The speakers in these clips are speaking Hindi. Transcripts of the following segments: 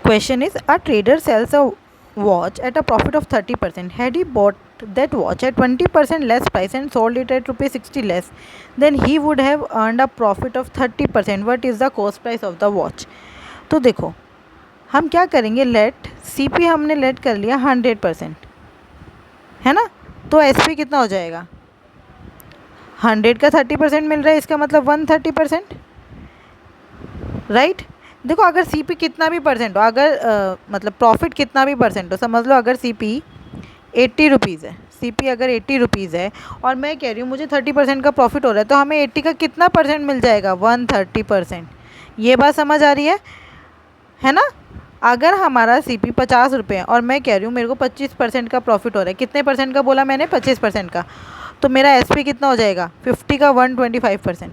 Question is, a trader sells a watch at a profit of 30%. Had he bought that watch at 20% less price and sold it at rupees 60 less, then he would have earned a profit of 30%. What is the cost price of the watch? तो देखो हम क्या करेंगे, लेट CP हमने लेट कर लिया 100%, है ना, तो SP कितना हो जाएगा, 100 का 30% मिल रहा है, इसका मतलब 130%, राइट। देखो अगर CP कितना भी परसेंट हो, अगर मतलब प्रॉफिट कितना भी परसेंट हो, समझ लो अगर CP 80 रुपीज़ है, CP अगर 80 रुपीज़ है और मैं कह रही हूँ मुझे 30% का प्रॉफिट हो रहा है, तो हमें 80 का कितना परसेंट मिल जाएगा, 130%। ये बात समझ आ रही है ना। अगर हमारा CP 50 रुपये है और मैं कह रही हूँ मेरे को 25% का प्रॉफिट हो रहा है, कितने परसेंट का बोला मैंने, 25% का, तो मेरा SP कितना हो जाएगा, 50 का 125%।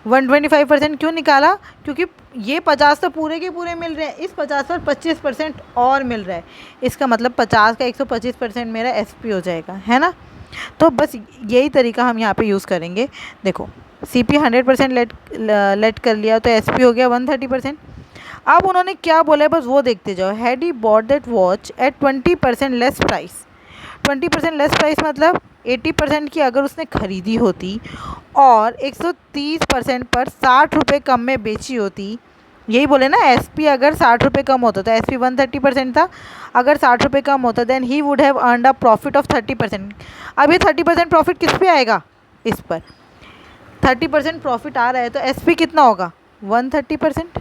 125% क्यों निकाला, क्योंकि ये 50 तो पूरे के पूरे मिल रहे हैं, इस 50 पर 25% और मिल रहा है, इसका मतलब 50 का 125% मेरा SP हो जाएगा, है ना। तो बस यही तरीका हम यहाँ पे यूज़ करेंगे। देखो CP 100% लेट कर लिया तो SP हो गया 130%। अब उन्होंने क्या बोला है बस वो देखते जाओ। Had he bought that watch at 20% less price. 20% less price मतलब 80% की अगर उसने ख़रीदी होती और 130% पर 60 रुपये कम में बेची होती, यही बोले ना, SP अगर 60 रुपये कम होता तो SP 130% था, अगर 60 रुपये कम होता then he would have earned a profit of 30%। अब ये 30% प्रॉफिट किस पे आएगा, इस पर 30% प्रॉफिट आ रहा है, तो SP कितना होगा, 130%,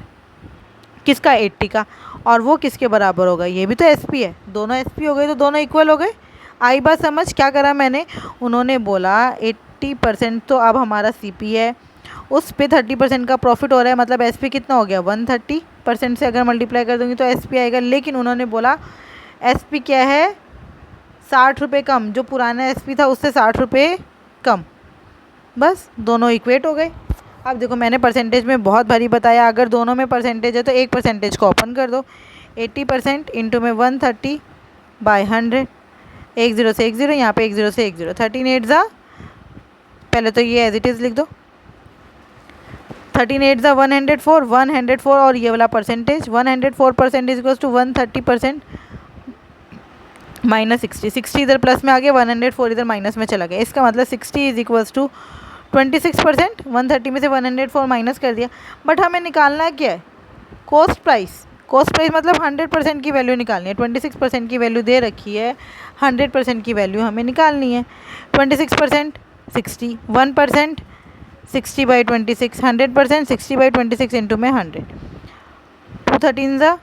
किसका, 80 का, और वो किसके बराबर होगा, ये भी तो SP है, दोनों SP हो गए तो दोनों इक्वल हो गए। आई बात समझ, क्या करा मैंने, उन्होंने बोला 80% तो अब हमारा CP है, उस पे 30% का प्रॉफिट हो रहा है, मतलब SP कितना हो गया, 130% से अगर मल्टीप्लाई कर दूंगी तो SP आएगा, लेकिन उन्होंने बोला SP क्या है, 60 रुपये कम, जो पुराना SP था उससे 60 रुपये कम, बस दोनों इक्वेट हो गए। अब देखो मैंने परसेंटेज में बहुत भारी बताया, अगर दोनों में परसेंटेज है तो एक परसेंटेज को ओपन कर दो, 80% इंटू में 130/100, 1 0 से 1 0, यहाँ पे 1 0 से 1 0, 13 8 ज़ा, पहले तो ये एज इट इज़ लिख दो, 13 8 ज़ा 104, 104 और ये वाला परसेंटेज 104% इज टू 130% माइनस 60, 60 इधर प्लस में आ गया, 104 इधर माइनस में चला गया, इसका मतलब 60 इज इक्वल्स टू 26%। 130 में से 104 माइनस कर दिया, बट हमें निकालना क्या है, कॉस्ट प्राइस। कॉस्ट प्राइस मतलब 100% की वैल्यू निकालनी है, 26% की वैल्यू दे रखी है, 100% की वैल्यू हमें निकालनी है। 26% 60, 1% 60/26, 100% 60/26 इंटू में 100, 213 ज़ा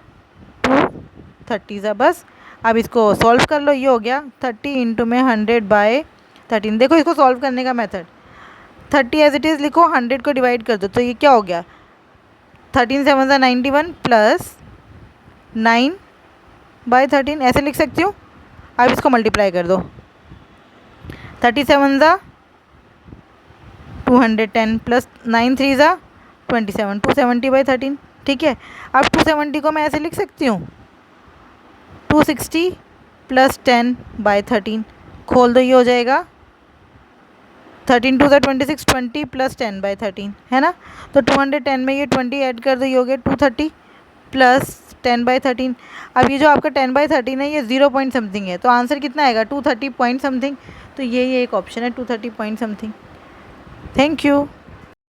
230 ज़ा, बस। अब इसको सॉल्व कर लो, ये हो गया 30 इंटू में 100/13। देखो इसको सॉल्व करने का मेथड, 30 एज इट इज़ लिखो, 100 को डिवाइड कर दो, तो ये क्या हो गया, 13 7 ज़ा 91 प्लस 9/13, ऐसे लिख सकती हूँ। अब इसको मल्टीप्लाई कर दो, 37 ज़ा 210 प्लस 9 3 ज़ा 27, 270/13, ठीक है। अब 270 को मैं ऐसे लिख सकती हूँ, 260 प्लस 10/13, खोल दो, ये हो जाएगा 13 2 ज़ा 26, 20 प्लस 10/13, है ना। तो 210 में ये 20 ऐड कर दो, ये हो गया 230 प्लस 10/13। अब ये जो आपका 10/13 है ये 0 पॉइंट समथिंग है, तो आंसर कितना आएगा, 230 पॉइंट समथिंग। तो ये एक ऑप्शन है 230 पॉइंट समथिंग। Thank you.